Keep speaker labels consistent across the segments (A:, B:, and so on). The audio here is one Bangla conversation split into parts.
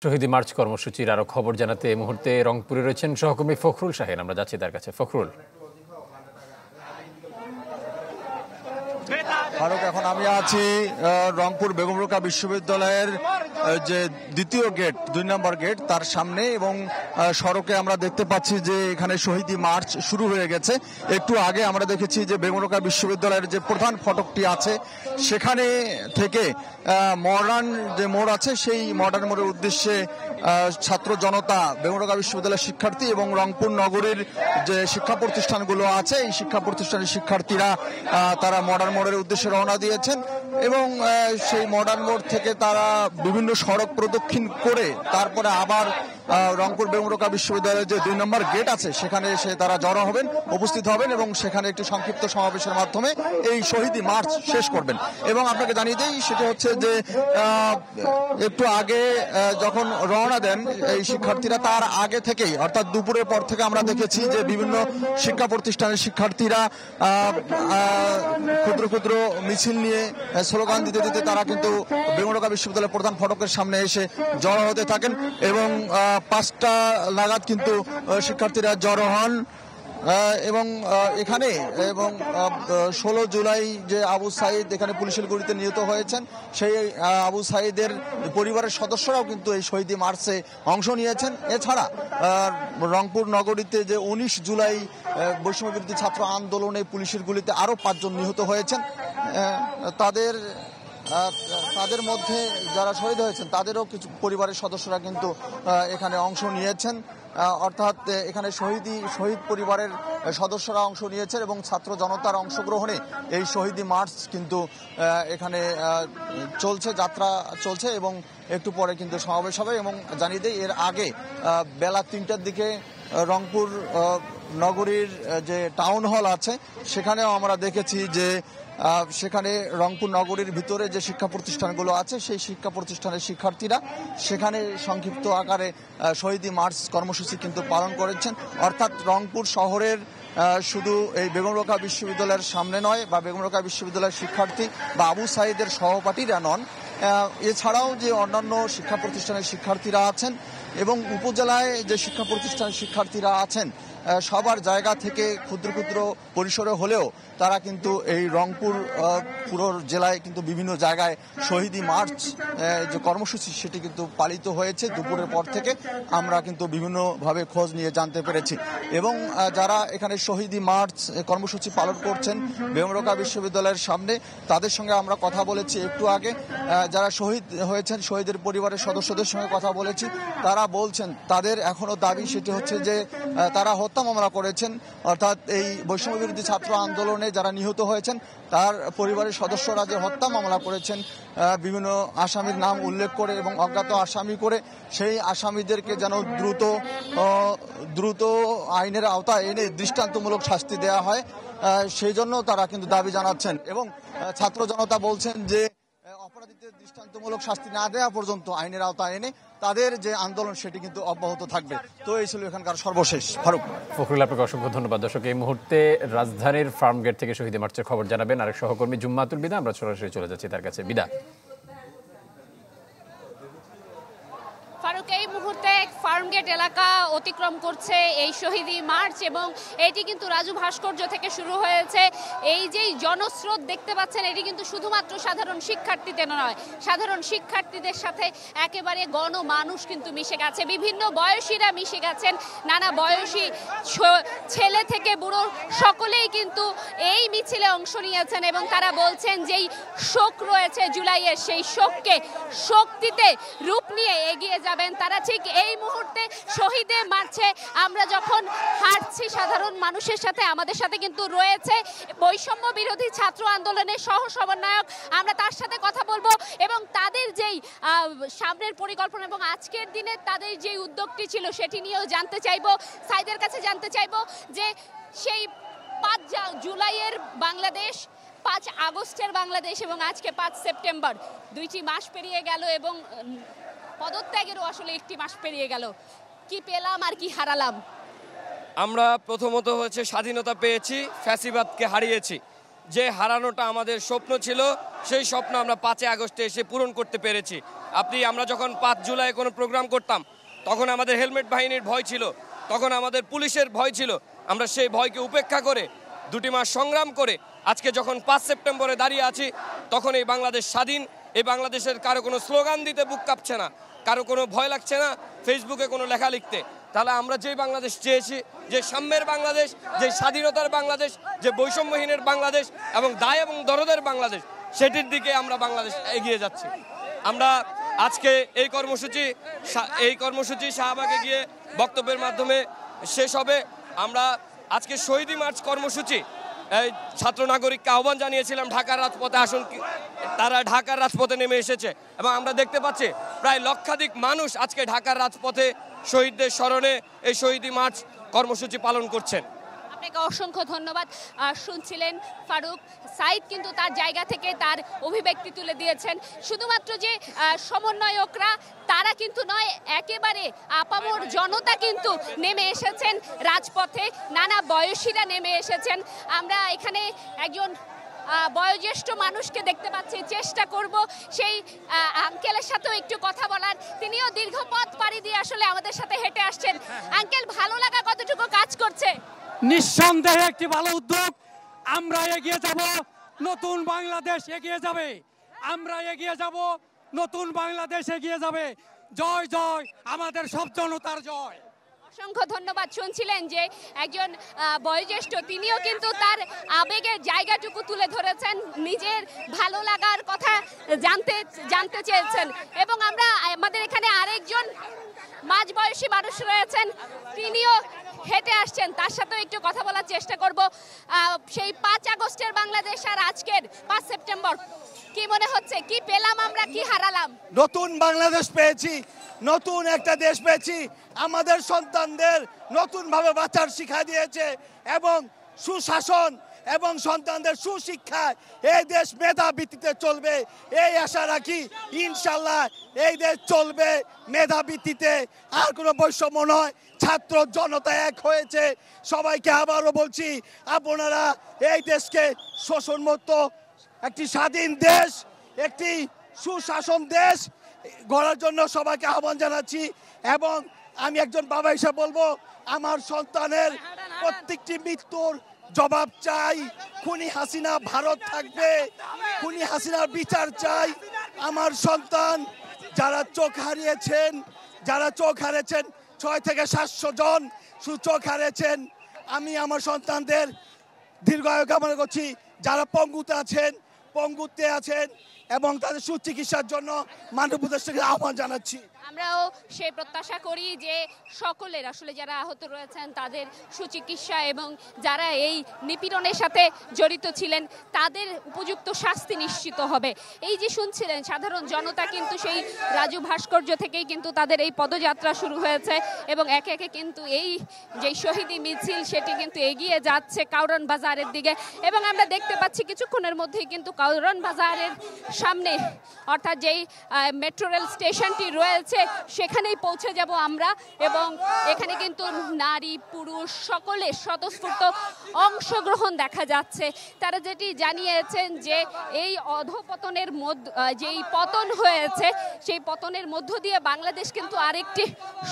A: শহীদ মার্চ কর্মসূচির আরো খবর জানাতে এই মুহূর্তে রংপুরে রয়েছেন সহকর্মী ফখরুল শাহিন। আমরা যাচ্ছি তার কাছে। ফখরুল।
B: ফারুক, এখন আমি আছি রংপুর বেগম রোকেয়া বিশ্ববিদ্যালয়ের যে দ্বিতীয় গেট, 2 নম্বর গেট, তার সামনে, এবং সড়কে আমরা দেখতে পাচ্ছি যে এখানে শহীদ মার্চ শুরু হয়ে গেছে। একটু আগে আমরা দেখেছি যে বেগম রোকেয়া বিশ্ববিদ্যালয়ের যে প্রধান ফটকটি আছে সেখানে থেকে মডার্ন যে মোড় আছে সেই মডার্ন মোড়ের উদ্দেশ্যে ছাত্র জনতা, বেগম রোকেয়া বিশ্ববিদ্যালয়ের শিক্ষার্থী এবং রংপুর নগরীর যে শিক্ষা প্রতিষ্ঠানগুলো আছে এই শিক্ষা প্রতিষ্ঠানের শিক্ষার্থীরা তারা মডার্ন মোড়ের উদ্দেশ্যে রওনা দিয়েছেন এবং সেই মডার্ন মোড় থেকে তারা বিভিন্ন সড়ক প্রদক্ষিণ করে তারপরে আবার রংপুর বেগম রোকেয়া বিশ্ববিদ্যালয়ের যে 2 নম্বর গেট আছে সেখানে এসে তারা জড়ো হবেন, উপস্থিত হবেন এবং সেখানে একটি সংক্ষিপ্ত সমাবেশের মাধ্যমে এই শহীদ মার্চ শেষ করবেন। এবং আপনাকে জানিয়ে দিই, সেটা হচ্ছে যে একটু আগে যখন রওনা দেন এই শিক্ষার্থীরা, তার আগে থেকেই অর্থাৎ দুপুরের পর থেকে আমরা দেখেছি যে বিভিন্ন শিক্ষা প্রতিষ্ঠানের শিক্ষার্থীরা ক্ষুদ্র ক্ষুদ্র মিছিল নিয়ে স্লোগান দিতে দিতে তারা কিন্তু বেগম রোকেয়া বিশ্ববিদ্যালয়ের প্রধান ফটকের সামনে এসে জড়ো হতে থাকেন এবং 5টা নাগাদ কিন্তু শিক্ষার্থীরা জড়ো হন এবং এখানে 16 জুলাই যে আবু সাইদ এখানে পুলিশের গুলিতে নিহত হয়েছেন সেই আবু সাইদের পরিবারের সদস্যরাও কিন্তু এই শহীদ মার্চে অংশ নিয়েছেন। এছাড়া রংপুর নগরীতে যে 19 জুলাই বৈষম্যবিরোধী ছাত্র আন্দোলনে পুলিশের গুলিতে আরও 5 জন নিহত হয়েছেন। তাদের মধ্যে যারা শহীদ হয়েছেন তাদেরও কিছু পরিবারের সদস্যরা কিন্তু এখানে অংশ নিয়েছেন, অর্থাৎ এখানে শহীদ পরিবারের সদস্যরা অংশ নিয়েছেন এবং ছাত্র জনতার অংশগ্রহণে এই শহীদ মার্চ কিন্তু এখানে যাত্রা চলছে এবং একটু পরে কিন্তু সমাবেশ হবে। এবং জানিয়ে দেই, এর আগে বেলা 3টার দিকে রংপুর নগরীর যে টাউন হল আছে সেখানেও আমরা দেখেছি যে সেখানে রংপুর নগরীর ভিতরে যে শিক্ষা প্রতিষ্ঠানগুলো আছে সেই শিক্ষা প্রতিষ্ঠানের শিক্ষার্থীরা সেখানে সংক্ষিপ্ত আকারে শহীদ মার্চ কর্মসূচি কিন্তু পালন করেছেন। অর্থাৎ রংপুর শহরের শুধু এই বেগম রোকেয়া বিশ্ববিদ্যালয়ের সামনে নয় বা বেগম রোকেয়া বিশ্ববিদ্যালয়ের শিক্ষার্থী বা আবু সাইদের সহপাঠীরা নন, এছাড়াও যে অন্যান্য শিক্ষা প্রতিষ্ঠানের শিক্ষার্থীরা আছেন এবং উপজেলায় যে শিক্ষা প্রতিষ্ঠানের শিক্ষার্থীরা আছেন সবার জায়গা থেকে ক্ষুদ্র ক্ষুদ্র পরিসরে হলেও তারা কিন্তু এই রংপুর পুরো জেলায় কিন্তু বিভিন্ন জায়গায় শহীদ মার্চ যে কর্মসূচি সেটি কিন্তু পালিত হয়েছে। দুপুরের পর থেকে আমরা কিন্তু বিভিন্নভাবে খোঁজ নিয়ে জানতে পেরেছি এবং যারা এখানে শহীদ মার্চ কর্মসূচি পালন করছেন বেগম রোকেয়া বিশ্ববিদ্যালয়ের সামনে, তাদের সঙ্গে আমরা কথা বলেছি একটু আগে। যারা শহীদ হয়েছেন শহীদের পরিবারের সদস্যদের সঙ্গে কথা বলেছি, তারা বলছেন তাদের এখনো দাবি সেটি হচ্ছে যে তারা হত্যা মামলা করেছেন, অর্থাৎ এই বৈষম্যবিরোধী ছাত্র আন্দোলনে যারা নিহত হয়েছেন তার পরিবারের সদস্যরা যে হত্যা মামলা করেছেন বিভিন্ন আসামির নাম উল্লেখ করে এবং অজ্ঞাত আসামি করে, সেই আসামিদেরকে যেন দ্রুত আইনের আওতায় এনে দৃষ্টান্তমূলক শাস্তি দেওয়া হয়, সেই জন্য তারা কিন্তু দাবি জানাচ্ছেন। এবং ছাত্র জনতা বলছেন যে অপরাধীদের দৃষ্টান্তমূলক শাস্তি না দেওয়া পর্যন্ত আইনের আওতায় এনে তাদের যে আন্দোলন সেটি কিন্তু অব্যাহত থাকবে। তো এই ছিল এখানকার সর্বশেষ। ফারুক।
A: ফখরুল, আপনাকে অসংখ্য ধন্যবাদ। দর্শক, এই মুহূর্তে রাজধানীর ফার্মগেট থেকে শহীদ মার্চের খবর জানাবেন আরেক সহকর্মী জুম্মাতুল বিদা। আমরা সরাসরি চলে যাচ্ছি তার কাছে। বিদা।
C: ফারুক, এই মুহূর্তে ফার্মগেট এলাকা অতিক্রম করছে এই শহীদ মার্চ এবং এটি কিন্তু রাজু ভাস্কর্য থেকে শুরু হয়েছে। এই যে জনস্রোত দেখতে পাচ্ছেন এটি কিন্তু শুধুমাত্র সাধারণ শিক্ষার্থীদের নয়, সাধারণ শিক্ষার্থীদের সাথে একেবারে গণমানুষ কিন্তু মিশে গেছে, বিভিন্ন বয়সীরা মিশে গেছেন, নানা বয়সী ছেলে থেকে বুড়ো সকলেই কিন্তু এই মিছিলে অংশ নিয়েছেন এবং তারা বলছেন যেই শোক রয়েছে জুলাইয়ের সেই শোককে শক্তিতে রূপ নিয়ে এগিয়ে যাবেন তারা। ঠিক এই মুহূর্তে শহীদে মার্চে আমরা যখন হাঁটছি সাধারণ মানুষের সাথে, আমাদের সাথে কিন্তু রয়েছে বৈষম্য বিরোধী ছাত্র আন্দোলনের সহ সমন্বয়ক, আমরা তার সাথে কথা বলবো এবং তাদের যেই সামনের পরিকল্পনা এবং আজকের দিনে তাদের যে উদ্যোগটি ছিল সেটি নিয়েও জানতে চাইবো। সাইদের কাছে জানতে চাইবো যে সেই 5 জুলাইয়ের বাংলাদেশ, 5 আগস্টের বাংলাদেশ এবং আজকে 5 সেপ্টেম্বর, 2টি মাস পেরিয়ে গেল এবং পদত্যাগেরও আসলে 1টি মাস পেরিয়ে গেল। কি পেলাম আর কি হারালাম?
D: আমরা প্রথমত হচ্ছে স্বাধীনতা পেয়েছি, ফ্যাসিবাদকে হারিয়েছি। যে হারানোটা আমাদের স্বপ্ন ছিল, সেই স্বপ্ন আমরা 5 আগস্টে এসে পূরণ করতে পেরেছি। আমরা যখন 5 জুলাই কোনো প্রোগ্রাম করতাম, তখন আমাদের হেলমেট বাহিনীর ভয় ছিল, তখন আমাদের পুলিশের ভয় ছিল। আমরা সেই ভয়কে উপেক্ষা করে 2 মাস সংগ্রাম করে আজকে যখন 5 সেপ্টেম্বরে দাঁড়িয়ে আছি, তখন এই বাংলাদেশ স্বাধীন। এই বাংলাদেশের কারো কোনো স্লোগান দিতে বুক কাঁপছে না, কারো কোনো ভয় লাগছে না ফেসবুকে কোনো লেখা লিখতে। তাহলে আমরা যেই বাংলাদেশ চেয়েছি, যে সাম্যের বাংলাদেশ, যে স্বাধীনতার বাংলাদেশ, যে বৈষম্যহীনের বাংলাদেশ এবং দায় এবং দরদের বাংলাদেশ, সেটির দিকে আমরা বাংলাদেশ এগিয়ে যাচ্ছি। আমরা আজকে এই কর্মসূচি শাহবাগে গিয়ে বক্তব্যের মাধ্যমে শেষ হবে। আমরা আজকে শহীদ মার্চ কর্মসূচি এই ছাত্র নাগরিককে আহ্বান জানিয়েছিলাম ঢাকার রাজপথে আসুন, তারা ঢাকার রাজপথে নেমে এসেছে এবং আমরা দেখতে পাচ্ছি প্রায় লক্ষাধিক মানুষ আজকে ঢাকার রাজপথে শহীদদের স্মরণে এই শহীদ মার্চ কর্মসূচি পালন করছেন।
C: আপনাকে অসংখ্য ধন্যবাদ। শুনছিলেন ফারুক সাইদ কিন্তু তার জায়গা থেকে তার অভিব্যক্তি তুলে দিয়েছেন। শুধুমাত্র যে সমন্বয়করা তারা কিন্তু নয়, একেবারে আপামর জনতা কিন্তু নেমে এসেছেন রাজপথে, নানা বয়সীরা নেমে এসেছেন। আমরা এখানে একজন বয়োজ্যেষ্ঠ মানুষকে দেখতে পাচ্ছি, চেষ্টা করব সেই আঙ্কেলের সাথেও একটু কথা বলার। তিনিও দীর্ঘ পথ পাড়ি দিয়ে আসলে আমাদের সাথে হেঁটে আসছেন। আঙ্কেল, ভালো লাগা কতটুকু কাজ করছে?
E: নিঃসন্দেহে একটি ভালো উদ্যোগ। আমরা এগিয়ে যাব, নতুন বাংলাদেশ এগিয়ে যাবে। আমরা এগিয়ে যাব, নতুন বাংলাদেশ এগিয়ে যাবে। জয় জয় আমাদের সব জনতার জয়।
C: অসংখ্য ধন্যবাদ। শুনছিলেন যে একজন বয়োজ্যেষ্ঠ, তিনিও কিন্তু তার আবেগের জায়গাটুকু তুলে ধরেছেন, নিজের ভালো লাগার কথা জানতে চেয়েছেন। এবং আমাদের এখানে আরেকজন মাঝবয়সী মানুষ রয়েছেন, তিনিও হেঁটে আসছেন, তার সাথেও একটু কথা বলার চেষ্টা করব। সেই 5 আগস্টের বাংলাদেশ আর আজকের 5 সেপ্টেম্বর কি মনে হচ্ছে? কি পেলাম আমরা, কি হারালাম?
F: নতুন বাংলাদেশ পেয়েছি, নতুন একটা দেশ পেয়েছি। আমাদের সন্তানদের নতুনভাবে বাঁচার শিক্ষা দিয়েছে এবং সুশাসন এবং সন্তানদের সুশিক্ষায় এই দেশ মেধা ভিত্তিতে চলবে, এই আশা রাখি। ইনশাল্লাহ এই দেশ চলবে মেধা ভিত্তিতে, আর কোনো বৈষম্য নয়। ছাত্র জনতা এক হয়েছে। সবাইকে আবারও বলছি, আপনারা এই দেশকে শোষণমুক্ত একটি স্বাধীন দেশ, একটি সুশাসন দেশ গড়ার জন্য সবাইকে আহ্বান জানাচ্ছি। এবং আমি একজন বাবা হিসেবে বলবো, আমার সন্তানের প্রত্যেকটি মৃত্যুর জবাব চাই। খুনি হাসিনা ভারত থাকবে, খুনি হাসিনার বিচার চাই। আমার সন্তান যারা চোখ হারিয়েছেন 6 থেকে 700 জন চোখ হারিয়েছেন, আমি আমার সন্তানদের দীর্ঘায়ু কামনা করছি। যারা পঙ্গুত্বে আছেন এবং তাদের সুচিকিৎসার জন্য মাননীয় উপদেষ্টাকে আহ্বান জানাচ্ছি।
C: আমরাও সেই প্রত্যাশা করি যে সকলের আসলে যারা আহত রয়েছেন তাদের সুচিকিৎসা এবং যারা এই নিপীড়নের সাথে জড়িত ছিলেন তাদের উপযুক্ত শাস্তি নিশ্চিত হবে। এই যে শুনছিলেন, সাধারণ জনতা কিন্তু সেই রাজু ভাস্কর্য থেকেই কিন্তু তাদের এই পদযাত্রা শুরু হয়েছে এবং একে একে কিন্তু এই যে শহীদি মিছিল সেটি কিন্তু এগিয়ে যাচ্ছে কাউরান বাজারের দিকে। এবং আমরা দেখতে পাচ্ছি কিছুক্ষণের মধ্যেই কিন্তু কাউরান বাজারের সামনে, অর্থাৎ যেই মেট্রো রেল স্টেশনটি রয়েছে সেখানেই পৌঁছে যাব আমরা। এবং এখানে কিন্তু নারী পুরুষ সকলের স্বতঃস্ফূর্ত অংশগ্রহণ দেখা যাচ্ছে। তারা যেটি জানিয়েছেন যে এই অধঃপতনের যেই পতন হয়েছে সেই পতনের মধ্য দিয়ে বাংলাদেশ কিন্তু আরেকটি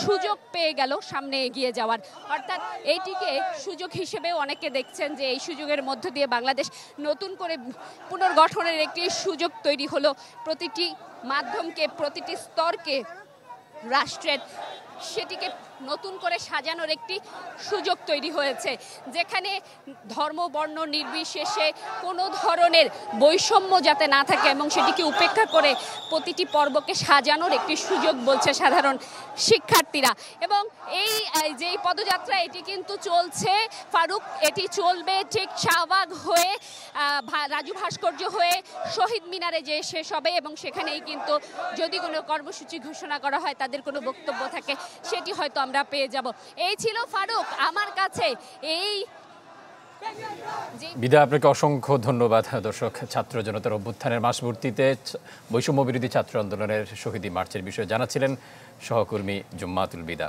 C: সুযোগ পেয়ে গেল সামনে এগিয়ে যাওয়ার। অর্থাৎ এইটিকে সুযোগ হিসেবেও অনেকে দেখছেন যে এই সুযোগের মধ্য দিয়ে বাংলাদেশ নতুন করে পুনর্গঠনের একটি সুযোগ তৈরি হলো। প্রতিটি মাধ্যমকে, প্রতিটি স্তরকে, রাষ্ট্রের সেটিকে নতুন করে সাজানোর একটি সুযোগ তৈরি হয়েছে, যেখানে ধর্ম বর্ণ নির্বিশেষে কোনো ধরনের বৈষম্য যাতে না থাকে এবং সেটিকে উপেক্ষা করে প্রতিটি পর্বকে সাজানোর একটি সুযোগ বলছে সাধারণ শিক্ষার্থীরা। এবং এই যে পদযাত্রা এটি কিন্তু চলছে ফারুক, এটি চলবে ঠিক শাহবাগ হয়ে রাজু ভাস্কর্য হয়ে শহীদ মিনারে যে শেষ হবে এবং সেখানেই কিন্তু যদি কোনো কর্মসূচি ঘোষণা করা হয়, তাদের কোনো বক্তব্য থাকে, সেটি হয়তো আমরা পেয়ে যাব। এই ছিল ফারুক আমার কাছে এই
A: বিদা। আপনাকে অসংখ্য ধন্যবাদ। দর্শক, ছাত্র জনতার অভ্যুত্থানের মাসপূর্তিতে বৈষম্য বিরোধী ছাত্র আন্দোলনের শহীদি মার্চের বিষয়ে জানাচ্ছিলেন সহকর্মী জুম্মাতুল বিদা।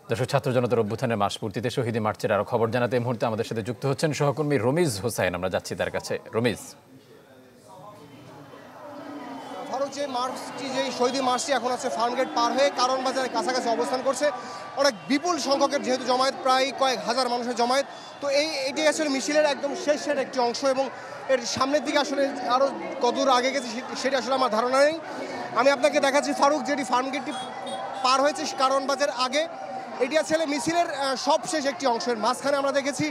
A: দর্শক, ছাত্র জনতার অভ্যুত্থানের মাসপূর্তিতে শহীদ মার্চের আরো খবর জানাতে এই মুহূর্তে আমাদের সাথে যুক্ত হচ্ছেন সহকর্মী রমিজ হোসাইন। আমরা যাচ্ছি তার কাছে। রমিজ,
G: ফারুক, যে মার্চটি, যে শহীদ মার্চটি এখন আছে ফার্মগেট পার হয়ে কারণ বাজারের কাছাকাছি অবস্থান করছে। অনেক বিপুল সংখ্যকের যেহেতু জমায়েত, প্রায় কয়েক হাজার মানুষের জমায়েত, তো এটি আসলে মিছিলের একদম শেষের একটি অংশ এবং এর সামনের দিকে আসলে আরও কতদূর আগে গেছে সেটি আসলে আমার ধারণা নেই। আমি আপনাকে দেখাচ্ছি ফারুক, যেটি ফার্মগেটটি পার হয়েছে কারণ বাজার আগে, এটি আসলে মিছিলের সবশেষ একটি অংশের মাঝখানে আমরা দেখেছি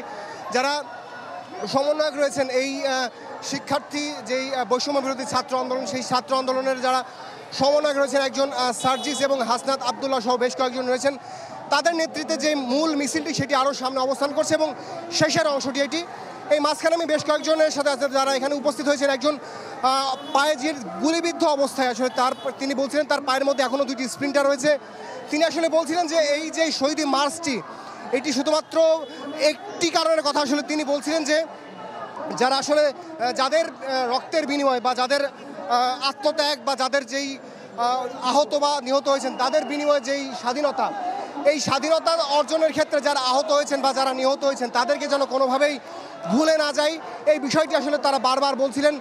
G: যারা সমন্বয়ক রয়েছেন এই শিক্ষার্থী যেই বৈষম্য বিরোধী ছাত্র আন্দোলন, সেই ছাত্র আন্দোলনের যারা সমন্বয়ক রয়েছেন, একজন সার্জিস এবং হাসনাত আবদুল্লাহ সহ বেশ কয়েকজন রয়েছেন, তাদের নেতৃত্বে যে মূল মিছিলটি সেটি আরও সামনে অবস্থান করছে এবং শেষের অংশটি এটি। এই মাঝখানে আমি বেশ কয়েকজনের সাথে যারা এখানে উপস্থিত হয়েছেন, একজন পায়ে যে গুলিবিদ্ধ অবস্থায় আসলে তিনি বলছিলেন তার পায়ের মধ্যে এখনও 2টি স্প্লিন্টার রয়েছে। তিনি আসলে বলছিলেন যে এই যে শহীদ মার্চটি, এটি শুধুমাত্র একটি কারণের কথা আসলে তিনি বলছিলেন যে যারা আসলে যাদের রক্তের বিনিময় বা যাদের আত্মত্যাগ বা যাদের যেই আহত বা নিহত হয়েছেন তাদের বিনিময়ে যেই স্বাধীনতা, এই স্বাধীনতা অর্জনের ক্ষেত্রে যারা আহত হয়েছেন বা যারা নিহত হয়েছেন তাদেরকে যেন কোনোভাবেই ভুলে না যায়, এই বিষয়টি আসলে তারা বারবার বলছিলেন।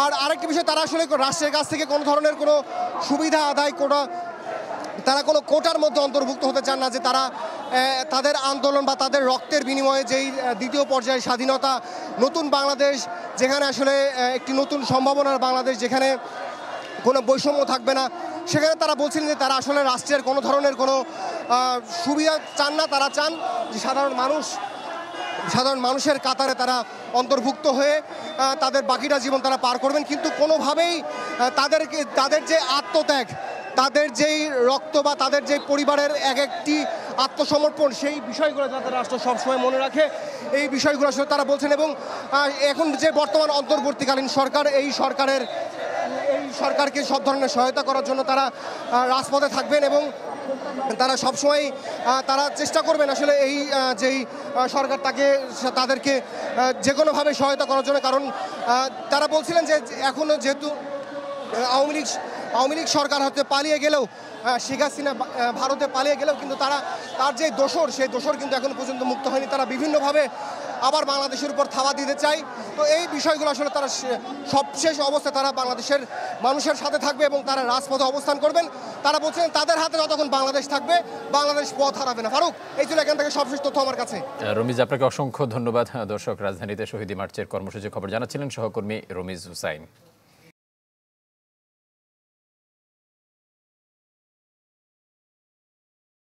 G: আর আরেকটি বিষয়, তারা আসলে রাষ্ট্রের কাছ থেকে কোনো ধরনের কোনো সুবিধা আদায় করা, তারা কোনো কোটার মধ্যে অন্তর্ভুক্ত হতে চান না, যে তারা তাদের আন্দোলন বা তাদের রক্তের বিনিময়ে যেই দ্বিতীয় পর্যায়ে স্বাধীনতা, নতুন বাংলাদেশ, যেখানে আসলে একটি নতুন সম্ভাবনার বাংলাদেশ, যেখানে কোনো বৈষম্য থাকবে না, সেখানে তারা বলছিলেন যে তারা আসলে রাষ্ট্রের কোনো ধরনের কোনো সুবিধা চান না। তারা চান যে সাধারণ মানুষের কাতারে তারা অন্তর্ভুক্ত হয়ে তাদের বাকিটা জীবন তারা পার করবেন, কিন্তু কোনোভাবেই তাদের যে আত্মত্যাগ, তাদের যেই রক্ত বা তাদের যে পরিবারের এক একটি আত্মসমর্পণ, সেই বিষয়গুলো যাতে রাষ্ট্র সবসময় মনে রাখে, এই বিষয়গুলো আসলে তারা বলছেন। এবং এখন যে বর্তমান অন্তর্বর্তীকালীন সরকার, এই সরকারকে সব ধরনের সহায়তা করার জন্য তারা রাজপথে থাকবেন এবং তারা সবসময় তারা চেষ্টা করবেন আসলে এই যেই সরকার তাদেরকে যে কোনোভাবে সহায়তা করার জন্য। কারণ তারা বলছিলেন যে এখনও যেহেতু আওয়ামী লীগ সরকার হতে পালিয়ে গেলেও, শেখ হাসিনা ভারতে পালিয়ে গেলেও কিন্তু তার যে দোসর, সেই দোসর কিন্তু এখন পর্যন্ত মুক্ত হয়নি। তারা বিভিন্নভাবে আবার বাংলাদেশের উপর থাবা দিতে চায়। তো এই বিষয়গুলো আসলে তারা সবশেষ অবস্থায় তারা বাংলাদেশের মানুষের সাথে থাকবে এবং তারা রাজপথে অবস্থান করবেন। তারা বলছেন তাদের হাতে যতক্ষণ বাংলাদেশ থাকবে, বাংলাদেশ পথ হারাবে না। ফারুক, এই ছিল এখান থেকে সবশেষ তথ্য আমার কাছে।
A: রমিজ, আপনাকে অসংখ্য ধন্যবাদ। দর্শক, রাজধানীতে শহীদ মার্চের কর্মসূচির খবর জানাচ্ছিলেন সহকর্মী রমিজ হুসাইন।